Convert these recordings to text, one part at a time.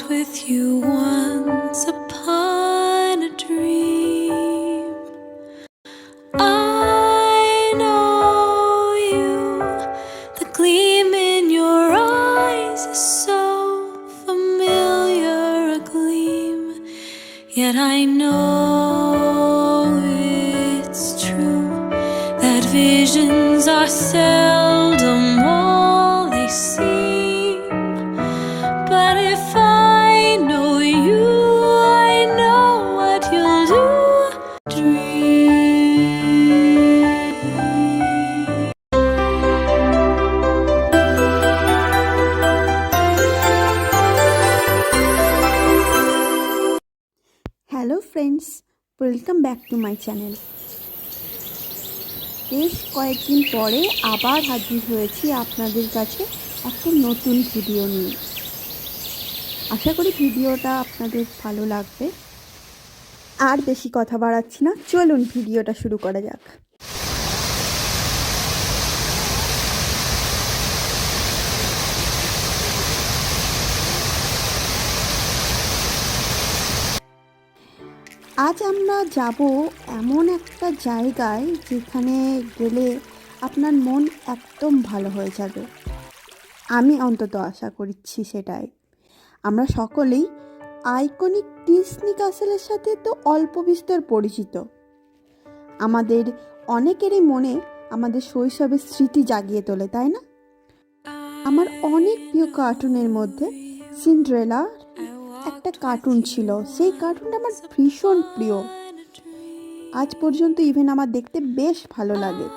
with you once upon a dream. I know you, the gleam in your eyes is so familiar a gleam, yet I know it's true that visions are seldom all they seem. But if I know you, I know what you'll do. Dream. Hello friends, welcome back to my channel. বেশ কয়েকদিন পরে আবার হাজির হয়েছি আপনাদের কাছে একটা নতুন ভিডিও নিয়ে। আশা করি ভিডিওটা আপনাদের ভালো লাগবে। আর বেশি কথা বাড়াচ্ছি না, চলুন ভিডিওটা শুরু করা যাক। আজ আমরা যাব এমন একটা জায়গায় যেখানে গেলে আপনার মন একদম ভালো হয়ে যাবে। আমি অন্তত আশা করছি সেটাই। আমরা সকলেই আইকনিক ডিজনি ক্যাসেলের সাথে তো অল্প বিস্তর পরিচিত। আমাদের অনেকেরই মনে আমাদের শৈশবের স্মৃতি জাগিয়ে তোলে, তাই না? আমার অনেক প্রিয় কার্টুনের মধ্যে সিন্ড্রেলা একটা কার্টুন ছিল। সেই কার্টুনটা আমার ভীষণ প্রিয়, আজ পর্যন্ত ইভেন আমার দেখতে বেশ ভালো লাগে।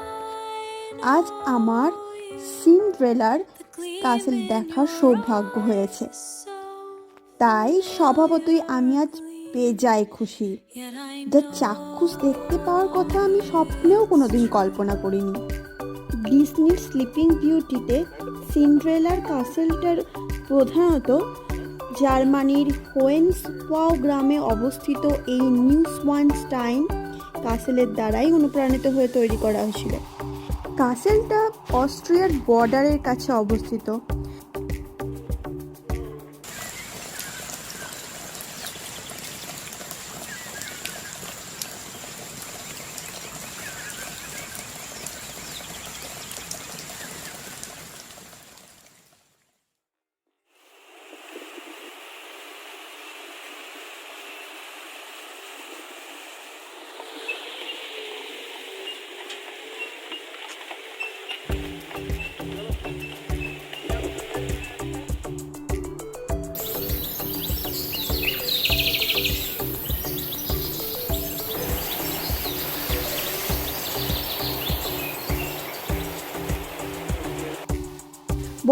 আজ আমার সিন্ড্রেলার ক্যাসেল দেখার সৌভাগ্য হয়েছে, তাই স্বভাবতই আমি আজ বেজায় খুশি। যা চাক্ষুষ দেখতে পাওয়ার কথা আমি স্বপ্নেও কোনোদিন কল্পনা করিনি। ডিজনির স্লিপিং বিউটিতে সিন্ড্রেলার ক্যাসেলটার প্রধানত জার্মানির হোয়েনসবাউ গ্রামে অবস্থিত এই নিউশওয়ানস্টাইন ক্যাসেলের দ্বারাই অনুপ্রাণিত হয়ে তৈরি করা হয়েছিল। ক্যাসেলটা অস্ট্রিয়ার বর্ডারের কাছে অবস্থিত।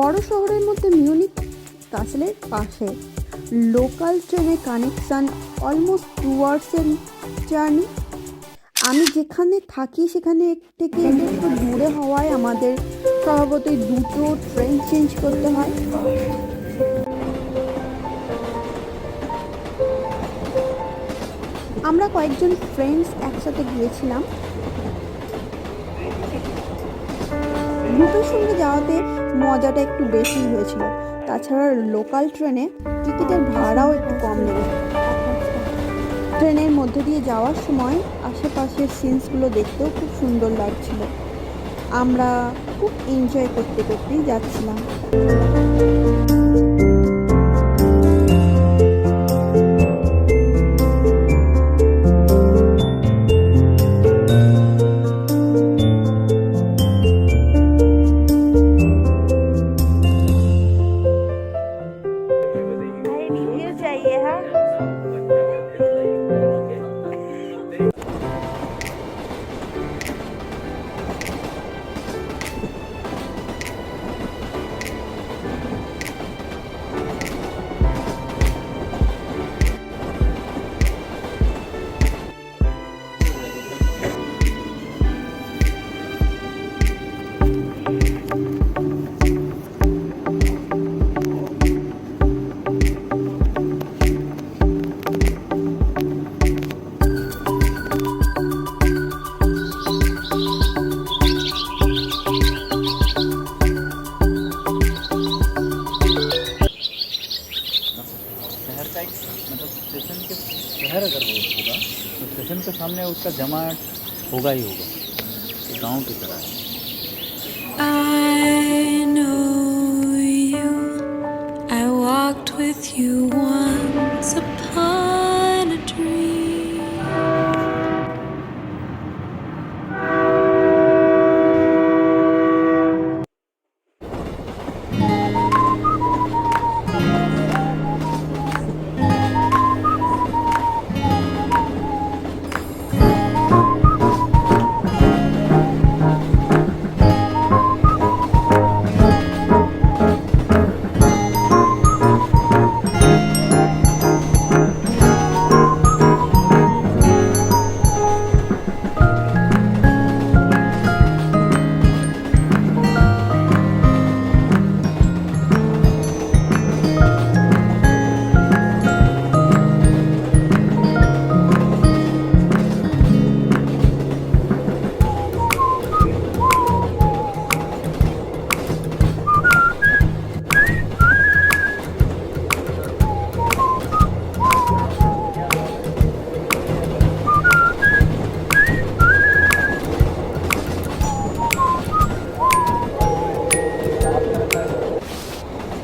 বড় শহরের মধ্যে মিউনিক ক্যাসেলের পাশে লোকাল ট্রেনের কানেকশান অলমোস্ট 2 আওয়ার্সের জার্নি। আমি যেখানে থাকি সেখানে থেকে একটু দূরে হওয়ায় আমাদের স্বভাবতই দুটো ট্রেন চেঞ্জ করতে হয়। আমরা কয়েকজন ফ্রেন্ডস একসাথে গিয়েছিলাম। গ্রুপের সঙ্গে যাওয়াতে মজাটা একটু বেশি হয়েছিল। তাছাড়া লোকাল ট্রেনে টিকিটের ভাড়াও একটু কম লেগেছে। ট্রেনের মধ্যে দিয়ে যাওয়ার সময় আশেপাশের সিনসগুলো দেখতেও খুব সুন্দর লাগছিল। আমরা খুব এনজয় করতে করতেই যাচ্ছিলাম। टाइप मतलब स्टेशन के शहर अगर वो होगा तो स्टेशन के सामने उसका जमाट होगा ही होगा, गांव की तरह है। I know you. I walked with you once upon a dream.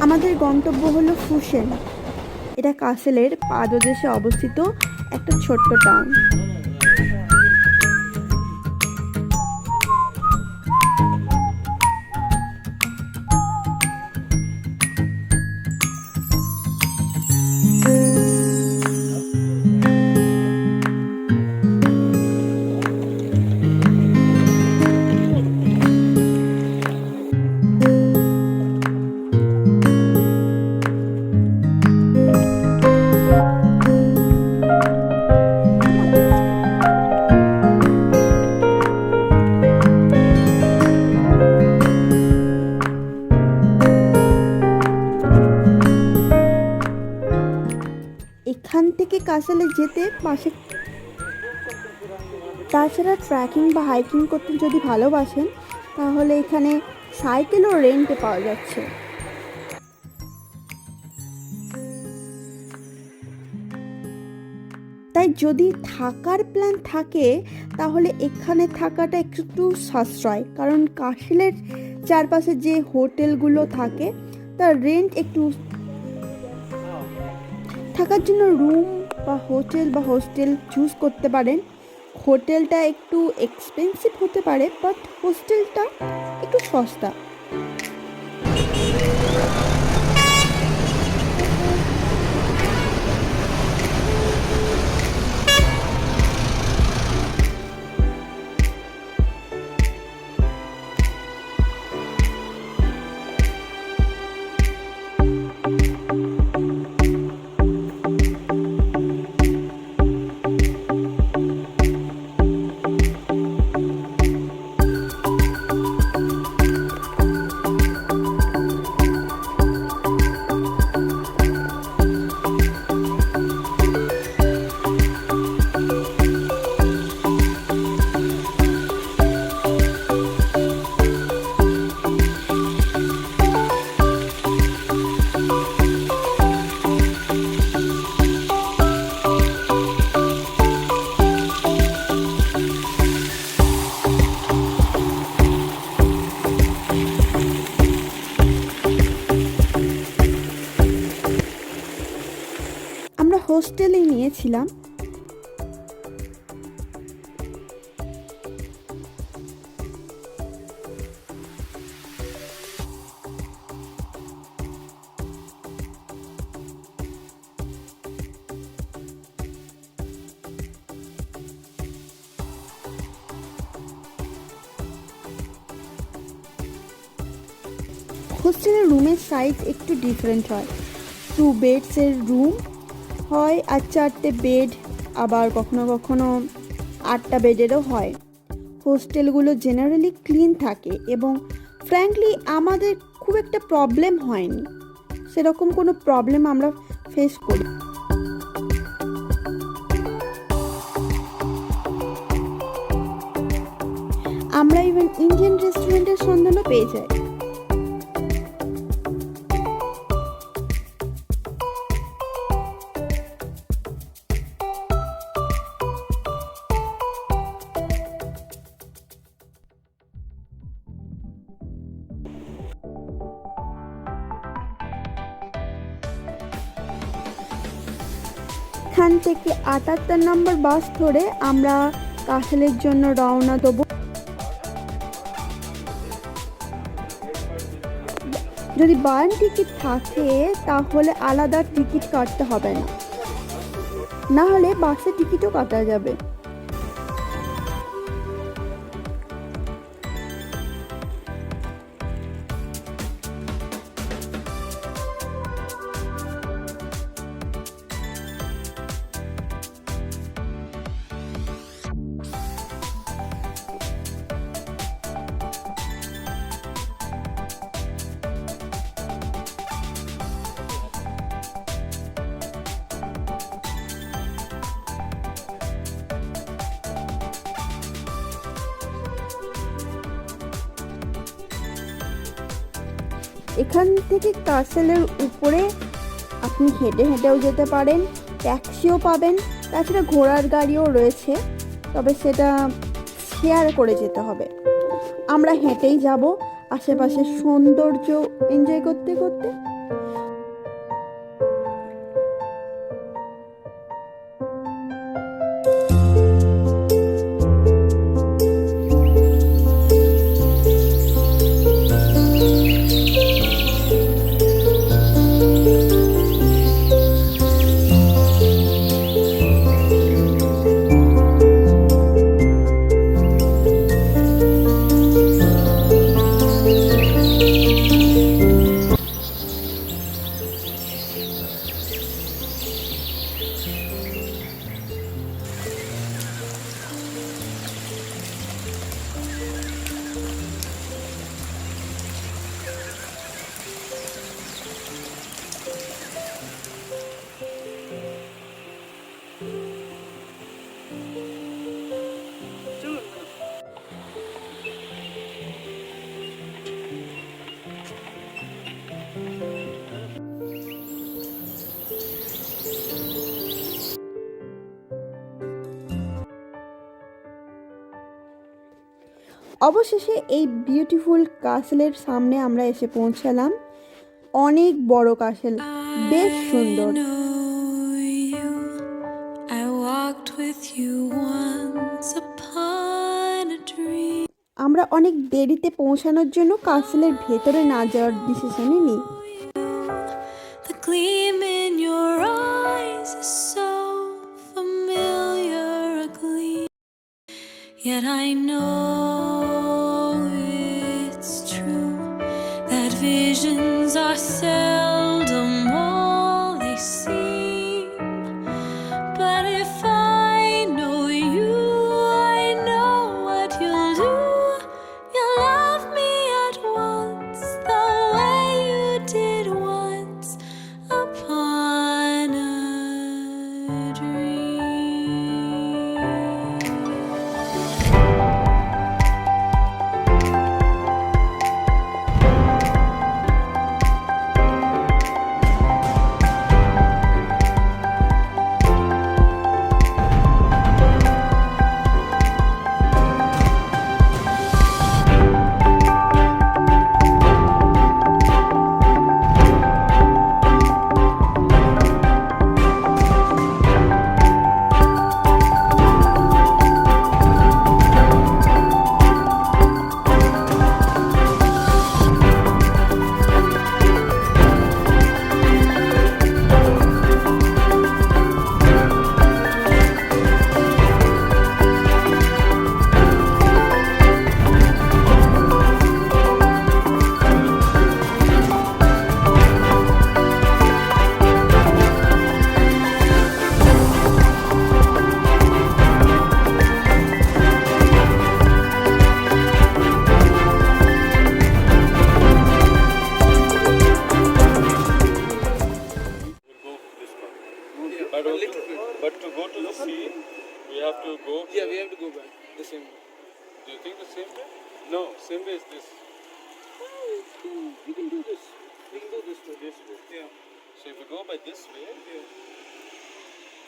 আমাদের গন্তব্য হলো ফুসেন। এটা কাসেলের পাদদেশে অবস্থিত একটা ছোট্ট টাউন। এখান থেকে কাসেলে যেতে পাশে, তাছাড়া ট্রেকিং বা হাইকিং করতে যদি ভালোবাসেন তাহলে এখানে সাইকেলও রেন্টে পাওয়া যাচ্ছে। তাই যদি থাকার প্ল্যান থাকে তাহলে এখানে থাকাটা একটু সাশ্রয়, কারণ কাসেলের চারপাশে যে হোটেলগুলো থাকে তার রেন্ট একটু, থাকার জন্য রুম বা হোটেল বা হোস্টেল চুজ করতে পারেন। হোটেলটা একটু এক্সপেন্সিভ হতে পারে, বাট হোস্টেলটা একটু সস্তা। হোস্টেলে নিয়েছিলাম। হোস্টেলের রুমের সাইজ একটু ডিফারেন্ট হয়, 2 বেডসের রুম হয় আর 4টে বেড, আবার কখনো কখনো 8টা বেডেরও হয়। হোস্টেলগুলো জেনারেলি ক্লিন থাকে এবং ফ্র্যাঙ্কলি আমাদের খুব একটা প্রবলেম হয়নি, সেরকম কোনো প্রবলেম আমরা ফেস করি। আমরা ইভেন ইন্ডিয়ান রেস্টুরেন্টের সন্ধানও পেয়ে যাই। এখান থেকে ৭৮ নম্বর বাস ধরে আমরা কাসেলের জন্য রওনা দেব। যদি বার্ন টিকিট থাকে তাহলে আলাদা টিকিট কাটতে হবে না, না হলে বাসের টিকিটও কাটা যাবে। এখান থেকে কাসেলের উপরে আপনি হেঁটে হেঁটেও যেতে পারেন, ট্যাক্সিও পাবেন, তাছাড়া ঘোড়ার গাড়িও রয়েছে, তবে সেটা শেয়ার করে যেতে হবে। আমরা হেঁটেই যাব আশেপাশের সৌন্দর্য এনজয় করতে করতে। অবশেষে এই বিউটিফুল কাসেলের সামনে আমরা এসে পৌঁছালাম। অনেক বড় কাসেল, বেশ সুন্দর। আমরা অনেক দেরিতে পৌঁছানোর জন্য কাসেলের ভেতরে না যাওয়ার ডিসিশনই নিই। The gleam in your eyes is so familiar, a gleam, yet I know it's true that visions are seldom all they seem. But if I know you, I know what you'll do. You'll love me at once, the way you did once upon a dream. But to go to the sea, we have to go. Yeah, we have to go back the same way. Do you think the same way? No, same way is this. You can do this. We can go this way. This way. Yeah. So if we go by this way,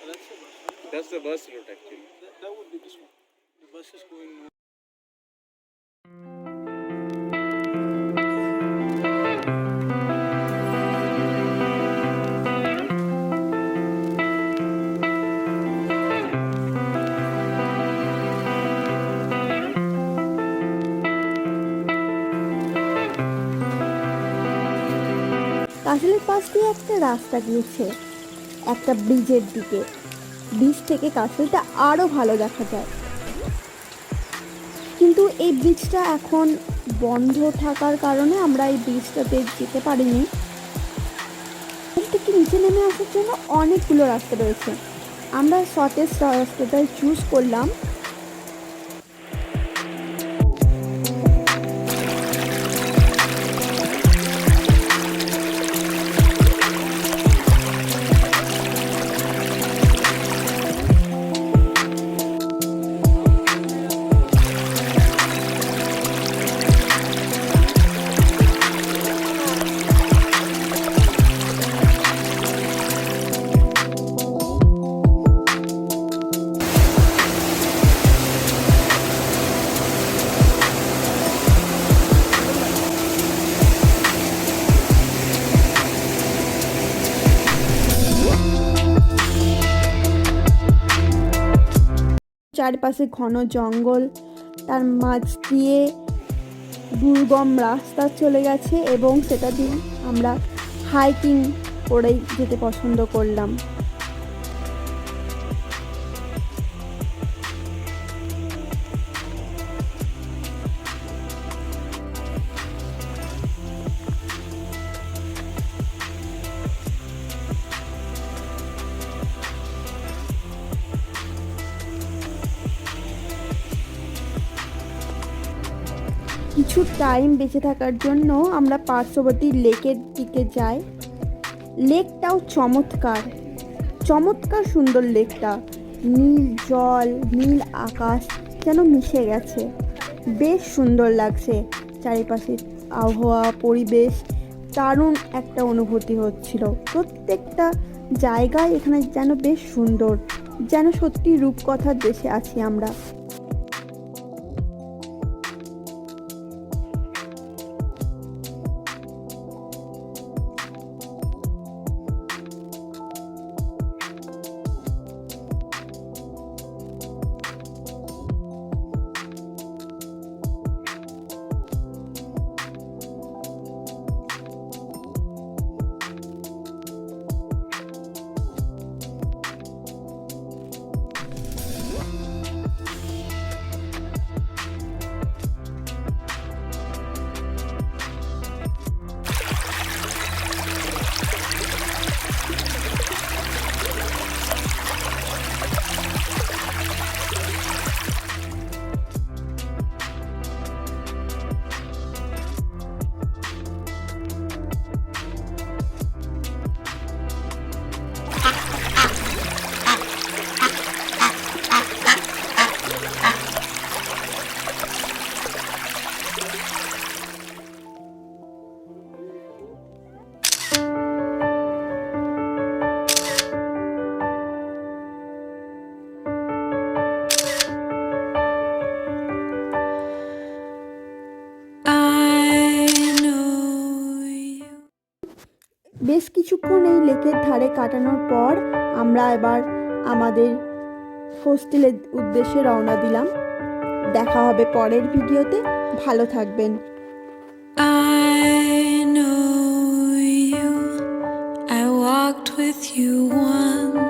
That's the bus. that's the bus route actually. That would be this one. The bus is going north. কাসলের পাশ দিয়ে একটা রাস্তা গিয়েছে একটা ব্রিজের দিকে। Bridge থেকে কাসলটা আরও ভালো দেখা যায়, কিন্তু এই ব্রিজটা এখন বন্ধ থাকার কারণে আমরা এই ব্রিজটাতে যেতে পারিনি। থেকে নিচে নেমে আসার জন্য অনেকগুলো রাস্তা রয়েছে, আমরা শর্টেস্ট রাস্তাটাই চুজ করলাম। চারপাশে ঘন জঙ্গল, তার মাঝ দিয়ে দুর্গম রাস্তা চলে গেছে এবং সেটা দিয়ে আমরা হাইকিং করেই যেতে পছন্দ করলাম। কিছু টাইম বেঁচে থাকার জন্য আমরা পার্শ্ববর্তী লেকের দিকে যাই। লেকটাও চমৎকার, চমৎকার সুন্দর লেকটা, নীল জল নীল আকাশ যেন মিশে গেছে, বেশ সুন্দর লাগছে। চারিপাশে আবহাওয়া পরিবেশ দারুণ একটা অনুভূতি হচ্ছিল। প্রত্যেকটা জায়গায় এখানে যেন বেশ সুন্দর, যেন সত্যি রূপকথার দেশে আছি আমরা। বেশ কিছুক্ষণ এই লেকের ধারে কাটানোর পর আমরা এবার আমাদের হোস্টেলের উদ্দেশ্যে রওনা দিলাম। দেখা হবে পরের ভিডিওতে, ভালো থাকবেন। I know you, I walked with you once.